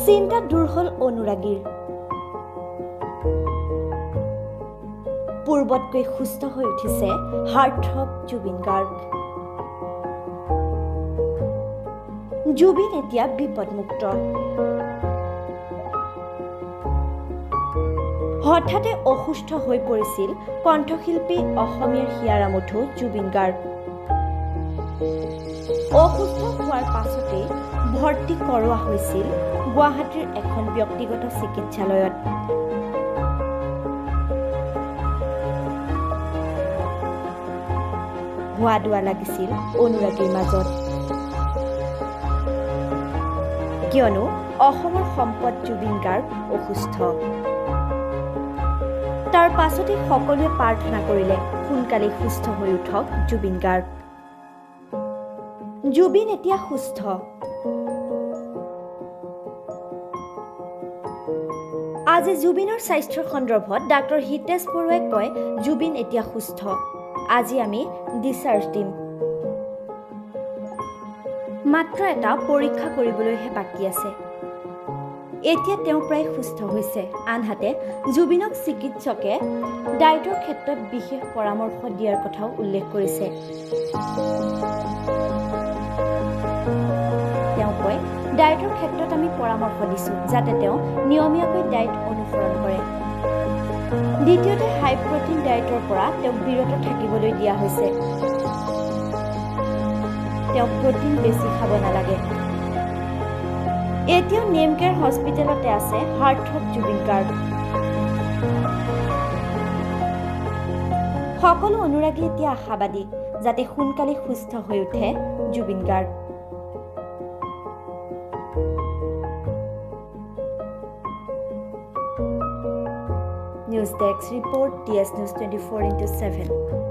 চিন্তা দূৰ হ'ল অনুৰাগীৰ পূৰ্বতকৈ সুস্থ হৈ উঠিছে হাৰ্টথ্ৰব জুবিন গাৰ্গ জুবিন এতিয়া বিপদমুক্ত হঠাতে অসুস্থ হৈ পৰিছিল কণ্ঠশিল্পী অসমীয়াৰ হিয়াৰামঠু জুবিন গাৰ্গ অসুস্থ হোৱাৰ পাছতে ভৰ্তি কৰোৱা হৈছিল গুৱাহাটীৰ এখন ব্যক্তিগত চিকিৎসালয়ত হোৱা দোৱা লাগিছিল অনুৰাগীৰ মাজত কিয়নো অসমৰ সম্পদ জুবিন গাৰ্গ অসুস্থ তাৰ পাছতে সকলোৱে প্ৰাৰ্থনা কৰিলে সোনকালে সুস্থ হৈ উঠক জুবিন গাৰ্গ জুবিন এতিয়া সুস্থ আজি জুবিনৰ স্বাস্থ্যৰ সন্দৰ্ভত ডাক্তৰ হিতেশ বৰুৱাই কয় জুবিন এতিয়া সুস্থ আজি আমি ডিচাৰ্জ দিম মাত্ৰ এটা পৰীক্ষা কৰিবলৈহে বাকী আছে এতিয়া তেওঁ প্ৰায় সুস্থ হৈছে আনহাতে জুবিনক চিকিৎসকে ডায়েটৰ ক্ষেত্ৰত বিশেষ পৰামৰ্শ দিয়াৰ কথাও উল্লেখ কৰিছে তেওঁ কয় ডায়েটৰ ক্ষেত্ৰত আমি পৰামৰ্শ দিছোঁ যাতে তেওঁ নিয়মীয়াকৈ ডায়েট অনুসৰণ কৰে দ্বিতীয়তে হাই প্ৰটিন ডায়েটৰ পৰা তেওঁক বিৰত থাকিবলৈ দিয়া হৈছে তেওঁক প্ৰটিন বেছি খাব নালাগে এতিয়াও নেমকেয়াৰ হস্পিটেলতে আছে হাৰ্টথ্ৰব জুবিন গাৰ্গ সকলো অনুৰাগী এতিয়া আশাবাদী যাতে সোনকালে সুস্থ হৈ উঠে Zubeen Garg news desk report DS News 24/7